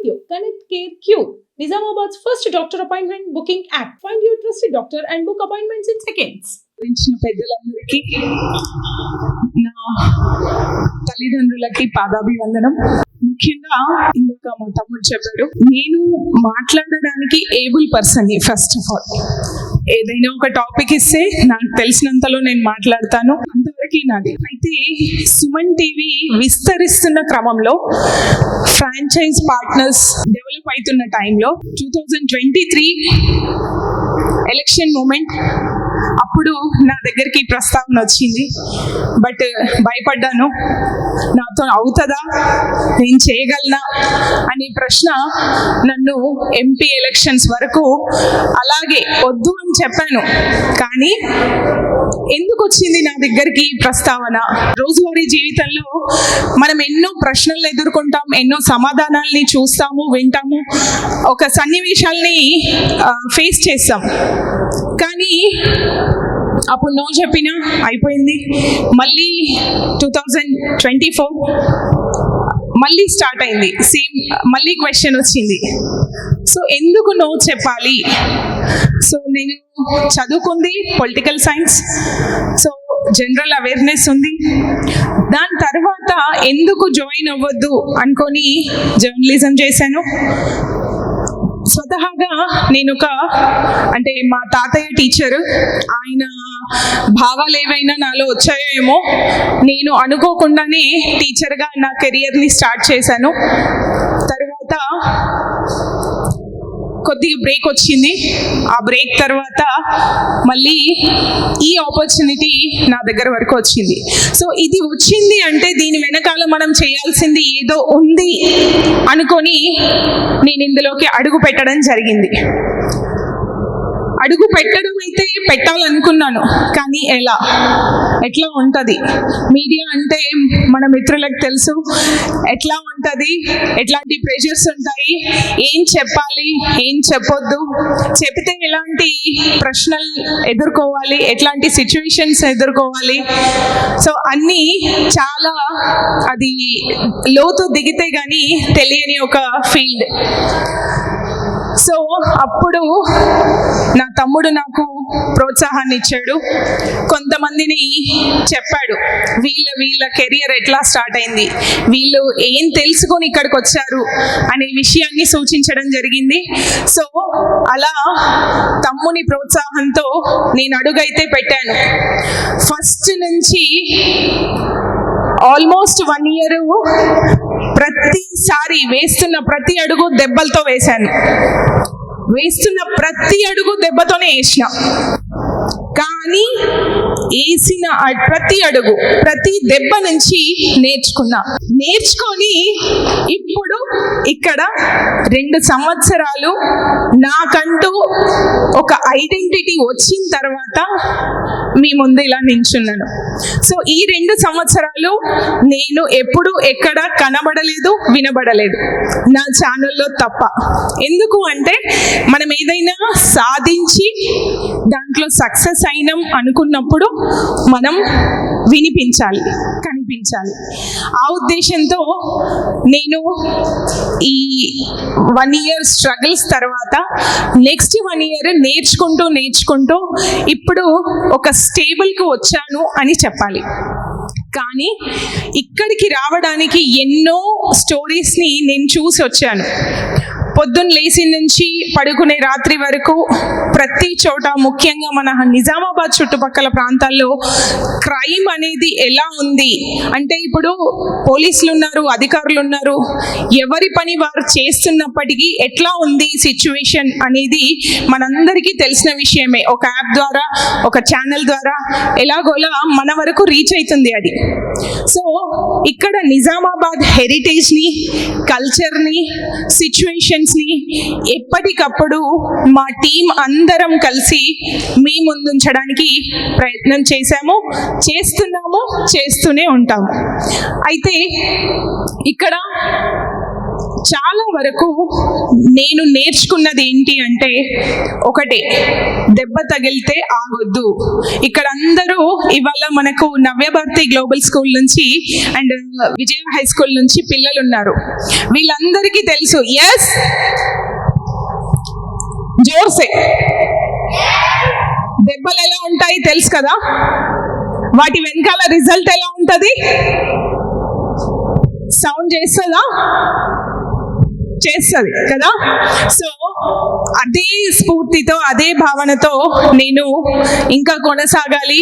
you. Connect Care Cube, Nizamabad's first doctor appointment booking app. Find your trusted doctor and book appointments in seconds. పెద్దలందరికీ నా తల్లిదండ్రులకి పాదాభివందనం. ముఖ్యంగా ఇంకొక మా తమ్ముడు చెప్పాడు, నేను మాట్లాడడానికి able person. First of all ఏదైనా ఒక టాపిక్ ఇస్తే నాకు తెలిసినంతలో నేను మాట్లాడతాను, అంతవరకు నాది. అయితే సుమన్ టీవీ విస్తరిస్తున్న క్రమంలో ఫ్రాంచైజ్ పార్ట్నర్స్ డెవలప్ అవుతున్న టైంలో 2023 ఎలక్షన్ మూమెంట్ అప్పుడు నా దగ్గరికి ప్రస్తావన వచ్చింది. బట్ భయపడ్డాను, నాతో అవుతుందా, నేను చేయగలనా అనే ప్రశ్న నన్ను ఎంపీ ఎలక్షన్స్ వరకు అలాగే వద్దు అని చెప్పాను. కానీ ఎందుకు వచ్చింది నా దగ్గరికి ప్రస్తావన? రోజువారీ జీవితంలో మనం ఎన్నో ప్రశ్నలు ఎదుర్కొంటాం, ఎన్నో సమాధానాలని చూస్తాము, వింటాము, ఒక సన్నివేశాల్ని ఫేస్ చేస్తాం. కానీ అప్పుడు నో చెప్పినా అయిపోయింది. మళ్ళీ 2024 మళ్ళీ స్టార్ట్ అయింది, సేమ్ మళ్ళీ క్వశ్చన్ వచ్చింది. సో ఎందుకు నో చెప్పాలి? సో నేను చదువుకుంది political science, so general awareness ఉంది. దాని తర్వాత ఎందుకు జాయిన్ అవ్వద్దు అనుకొని జర్నలిజం చేశాను. స్వతహాగా నేను అంటే మా తాతయ్య టీచర్, ఆయన భావాలు ఏవైనా నాలో వచ్చాయో ఏమో, నేను అనుకోకుండానే టీచర్గా నా కెరియర్ని స్టార్ట్ చేశాను. తర్వాత కొద్దిగా బ్రేక్ వచ్చింది. ఆ బ్రేక్ తర్వాత మళ్ళీ ఈ ఆపర్చునిటీ నా దగ్గర వరకు వచ్చింది. సో ఇది వచ్చింది అంటే దీని వెనకాల మనం చేయాల్సింది ఏదో ఉంది అనుకొని నేను ఇందులోకి అడుగు పెట్టడం జరిగింది. అడుగు పెట్టడం అయితే పెట్టాలనుకున్నాను, కానీ ఎట్లా ఉంటుంది? మీడియా అంటే మన మిత్రులకు తెలుసు ఎట్లా ఉంటుంది, ఎట్లాంటి ప్రెషర్స్ ఉంటాయి, ఏం చెప్పాలి, ఏం చెప్పొద్దు, చెప్తే ఎలాంటి ప్రశ్నలు ఎదుర్కోవాలి, ఎట్లాంటి సిచ్యువేషన్స్ ఎదుర్కోవాలి. సో అన్నీ చాలా అది లోతు దిగితే కానీ తెలియని ఒక ఫీల్డ్. సో అప్పుడు నా తమ్ముడు నాకు ప్రోత్సాహాన్ని ఇచ్చాడు, కొంతమందిని చెప్పాడు, వీళ్ళ కెరియర్ ఎట్లా స్టార్ట్ అయింది, వీళ్ళు ఏం తెలుసుకొని ఇక్కడికి వచ్చారు అనే విషయాన్ని సూచించడం జరిగింది. సో అలా తమ్ముని ప్రోత్సాహంతో నేను అడుగైతే పెట్టాను. ఫస్ట్ నుంచి ఆల్మోస్ట్ 1 year ప్రతిసారి వేస్తున్న ప్రతి అడుగు దెబ్బలతో వేశాను, వేస్తున్న ప్రతి అడుగు దెబ్బతోనే వేసిన. కానీ వేసిన ప్రతి అడుగు, ప్రతి దెబ్బ నుంచి నేర్చుకొని ఇప్పుడు ఇక్కడ 2 సంవత్సరాలు నాకంటూ ఒక ఐడెంటిటీ వచ్చిన తర్వాత మీ ముందు ఇలా నించున్నాను. సో ఈ 2 సంవత్సరాలు నేను ఎప్పుడు ఎక్కడ కనబడలేదు, వినబడలేదు, నా ఛానల్లో తప్ప. ఎందుకు అంటే మనం ఏదైనా సాధించి దాంట్లో సక్సెస్ అయినాం అనుకున్నప్పుడు మనం వినిపించాలి, కనిపించాలి. ఆ ఉద్దేశంతో నేను ఈ 1 year స్ట్రగుల్స్ తర్వాత నెక్స్ట్ 1 year నేర్చుకుంటూ ఇప్పుడు ఒక స్టేబుల్కి వచ్చాను అని చెప్పాలి. కానీ ఇక్కడికి రావడానికి ఎన్నో స్టోరీస్ని నేను చూసి వచ్చాను. పొద్దున్న లేచి నుంచి పడుకునే రాత్రి వరకు ప్రతి చోట, ముఖ్యంగా మన నిజామాబాద్ చుట్టుపక్కల ప్రాంతాల్లో క్రైమ్ అనేది ఎలా ఉంది అంటే, ఇప్పుడు పోలీసులు ఉన్నారు, అధికారులు ఉన్నారు, ఎవరి పని వారు చేస్తున్నప్పటికీ ఎట్లా ఉంది సిచ్యువేషన్ అనేది మనందరికీ తెలిసిన విషయమే. ఒక యాప్ ద్వారా, ఒక ఛానల్ ద్వారా ఎలాగోలా మన వరకు రీచ్ అవుతుంది అది. సో ఇక్కడ నిజామాబాద్ హెరిటేజ్ని, కల్చర్ని, సిచ్యువేషన్స్ని ఎప్పటికప్పుడు మా టీం అందరం కలిసి మీ ముందుంచడానికి ప్రయత్నం చేస్తున్నాము, చేస్తూనే ఉంటాము. అయితే ఇక్కడ చాలా వరకు నేను నేర్చుకున్నది ఏంటి అంటే ఒకటే, దెబ్బ తగిలితే ఆగొద్దు. ఇక్కడ అందరూ ఇవాళ మనకు నవ్యభారతి గ్లోబల్ స్కూల్ నుంచి అండ్ విజయ హై స్కూల్ నుంచి పిల్లలు ఉన్నారు. వీళ్ళందరికీ తెలుసు, ఎస్ జోర్సే, దెబ్బలు ఎలా ఉంటాయి తెలుసు కదా, వాటి వెనకాల రిజల్ట్ ఎలా ఉంటది, సౌండ్ చేస్తుందా, చేస్తుంది కదా. సో అదే స్ఫూర్తితో అదే భావనతో నేను ఇంకా కొనసాగాలి,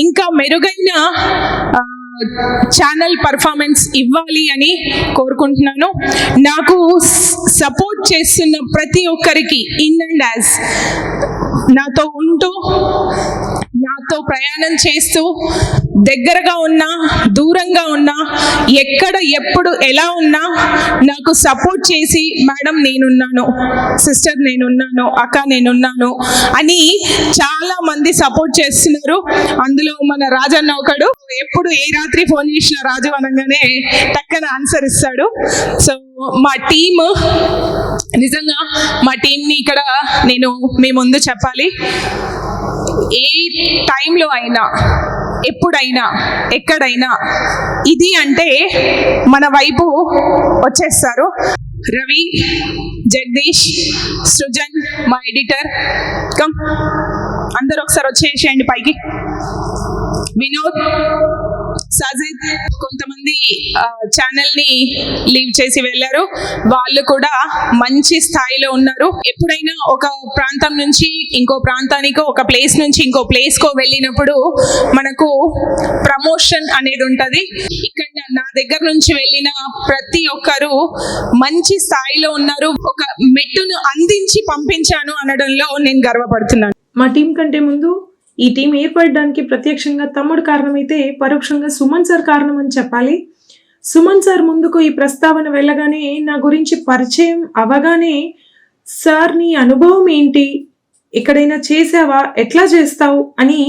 ఇంకా మెరుగైన ఛానల్ పర్ఫార్మెన్స్ ఇవ్వాలి అని కోరుకుంటున్నాను. నాకు సపోర్ట్ చేస్తున్న ప్రతి ఒక్కరికి ఇన్ అండ్ యాజ్ నాతో ఉంటూ నాతో ప్రయాణం చేస్తూ దగ్గరగా ఉన్నా దూరంగా ఉన్నా ఎక్కడ ఎప్పుడు ఎలా ఉన్నా నాకు సపోర్ట్ చేసి మేడం నేనున్నాను, సిస్టర్ నేనున్నాను, అక్క నేనున్నాను అని చాలా మంది సపోర్ట్ చేస్తున్నారు. అందులో మన రాజన్న ఒకడు, ఎప్పుడు ఏ రాత్రి ఫోన్ చేసిన రాజు అనగానే టక్కన ఆన్సర్ ఇస్తాడు. సో మా టీమ్, నిజంగా మా టీంని ఇక్కడ నేను మీ ముందు చెప్పాలి, ఏ టైంలో అయినా ఎప్పుడైనా ఎక్కడైనా ఇది అంటే మన వైపు వచ్చేస్తారు. రవి, జగదీష్, సృజన్, మా ఎడిటర్, కమ్ అందరూ ఒకసారి వచ్చేసేయండి పైకి. వినోద్, సాజిద్, కొంతమంది ఛానల్ ని లీవ్ చేసి వెళ్ళారు, వాళ్ళు కూడా మంచి స్థాయిలో ఉన్నారు. ఎప్పుడైనా ఒక ప్రాంతం నుంచి ఇంకో ప్రాంతానికో, ఒక ప్లేస్ నుంచి ఇంకో ప్లేస్ కో వెళ్ళినప్పుడు మనకు ప్రమోషన్ అనేది ఉంటది. ఇక్కడ నా దగ్గర నుంచి వెళ్ళిన ప్రతి ఒక్కరు మంచి స్థాయిలో ఉన్నారు. ఒక మెట్టును అందించి పంపించాను అనడంలో నేను గర్వపడుతున్నాను. మా టీం కంటే ముందు ఈ టీం ఏర్పడడానికి ప్రత్యక్షంగా తమ్ముడు కారణమైతే పరోక్షంగా సుమన్ సార్ కారణం అని చెప్పాలి. సుమన్ సార్ ముందుకు ఈ ప్రస్తావన వెళ్ళగానే, నా గురించి పరిచయం అవగానే, సార్ నీ అనుభవం ఏంటి, ఎక్కడైనా చేసావా, ఎట్లా చేస్తావు అని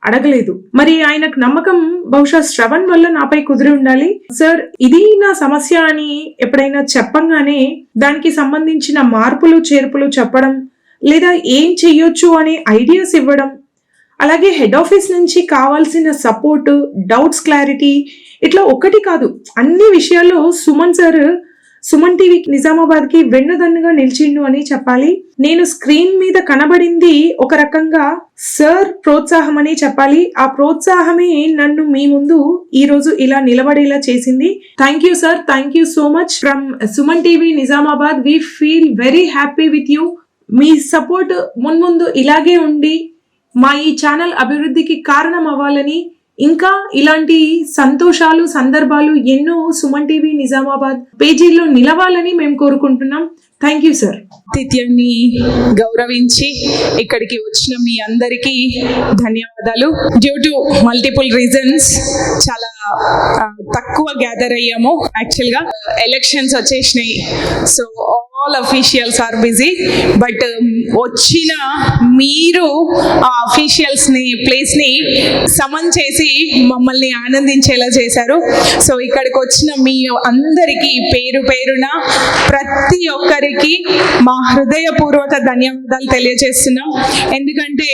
అడగలేదు. మరి ఆయనకు నమ్మకం బహుశా శ్రవణ్ వల్ల నాపై కుదిరి ఉండాలి. సార్ ఇది నా సమస్య అని ఎప్పుడైనా చెప్పంగానే దానికి సంబంధించిన మార్పులు చేర్పులు చెప్పడం, లేదా ఏం చెయ్యొచ్చు అనే ఐడియాస్ ఇవ్వడం, అలాగే హెడ్ ఆఫీస్ నుంచి కావాల్సిన సపోర్ట్, డౌట్స్ క్లారిటీ, ఇట్లా ఒకటి కాదు అన్ని విషయాల్లో సుమన్ సార్ సుమన్ టీవీ నిజామాబాద్కి వెన్నుదన్నుగా నిలిచిండు అని చెప్పాలి. నేను స్క్రీన్ మీద కనబడింది ఒక రకంగా సార్ ప్రోత్సాహం అని చెప్పాలి. ఆ ప్రోత్సాహమే నన్ను మీ ముందు ఈ రోజు ఇలా నిలబడేలా చేసింది. Thank you sir, thank you so much from Suman TV Nizamabad. We feel very happy with you. Me support మున్ముందు ఇలాగే ఉండి మా ఈ ఛానల్ అభివృద్ధికి కారణం అవ్వాలని, ఇంకా ఇలాంటి సంతోషాలు సందర్భాలు ఎన్నో సుమన్ టీవీ నిజామాబాద్ పేజీల్లో నిలవాలని మేము కోరుకుంటున్నాం. Thank you sir. ఆతిథ్యాన్ని గౌరవించి ఇక్కడికి వచ్చిన మీ అందరికీ ధన్యవాదాలు. డ్యూ టు మల్టిపుల్ రీజన్స్ చాలా తక్కువ గ్యాదర్ అయ్యాము. యాక్చువల్గా ఎలక్షన్స్ వచ్చేసినాయి, so all officials are busy. But వచ్చిన మీరు ఆ అఫీషియల్స్ని ప్లేస్ని సమన్ చేసి మమ్మల్ని ఆనందించేలా చేశారు. సో ఇక్కడికి వచ్చిన మీ అందరికీ పేరు పేరున ప్రతి ఒక్కరికి మా హృదయపూర్వక ధన్యవాదాలు తెలియజేస్తున్నాం. ఎందుకంటే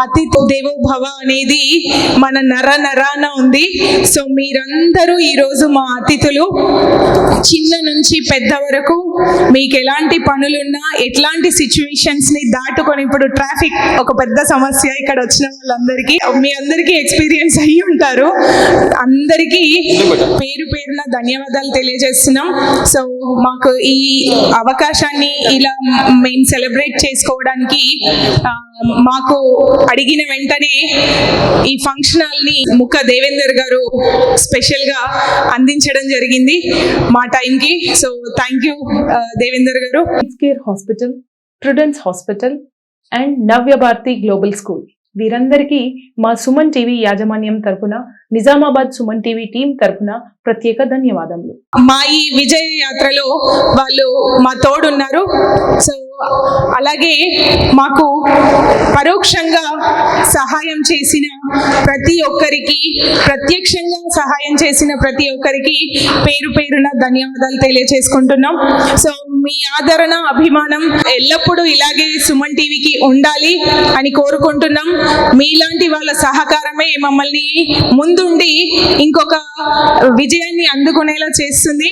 అతిథి దేవో భవ అనేది మన నరాన ఉంది. సో మీరందరూ ఈరోజు మా అతిథులు. చిన్న నుంచి పెద్ద వరకు మీకు ఎలాంటి పనులున్నా, ఎట్లాంటి సిచ్యువేషన్స్ ని దాటుకొని, ఇప్పుడు ట్రాఫిక్ ఒక పెద్ద సమస్య, ఇక్కడ వచ్చిన వాళ్ళందరికీ మీ అందరికీ ఎక్స్పీరియన్స్ అయ్యి ఉంటారు. అందరికీ పేరు పేరున ధన్యవాదాలు తెలియజేస్తున్నాం. సో మాకు ఈ అవకాశాన్ని ఇలా మేము సెలబ్రేట్ చేసుకోవడానికి మాకు అడిగిన వెంటనే ఈ ఫంక్షన్ హాల్ ని ముక్క దేవేందర్ గారు స్పెషల్ గా అందించడం జరిగింది మా టైంకి. సో థ్యాంక్ యూ దేవేందర్ గారు. Care hospital, Prudence hospital and Navyabharathi global school, వీరందరికీ మా సుమన్ టీవీ యాజమాన్యం తరపున, నిజామాబాద్ సుమన్ టీవీ టీం తరపున ప్రత్యేక ధన్యవాదములు. మా ఈ విజయ యాత్రలో వాళ్ళు మా తోడున్నారు. సో అలాగే మాకు పరోక్షంగా సహాయం చేసిన ప్రతి ఒక్కరికి, ప్రత్యక్షంగా సహాయం చేసిన ప్రతి ఒక్కరికి పేరు పేరున ధన్యవాదాలు తెలియజేసుకుంటున్నాం. సో మీ ఆదరణ, అభిమానం ఎల్లప్పుడూ ఇలాగే సుమన్ టీవీకి ఉండాలి అని కోరుకుంటున్నాం. మీలాంటి వాళ్ళ సహకారమే మమ్మల్ని ముందుండి ఇంకొక విజయాన్ని అందుకునేలా చేస్తుంది.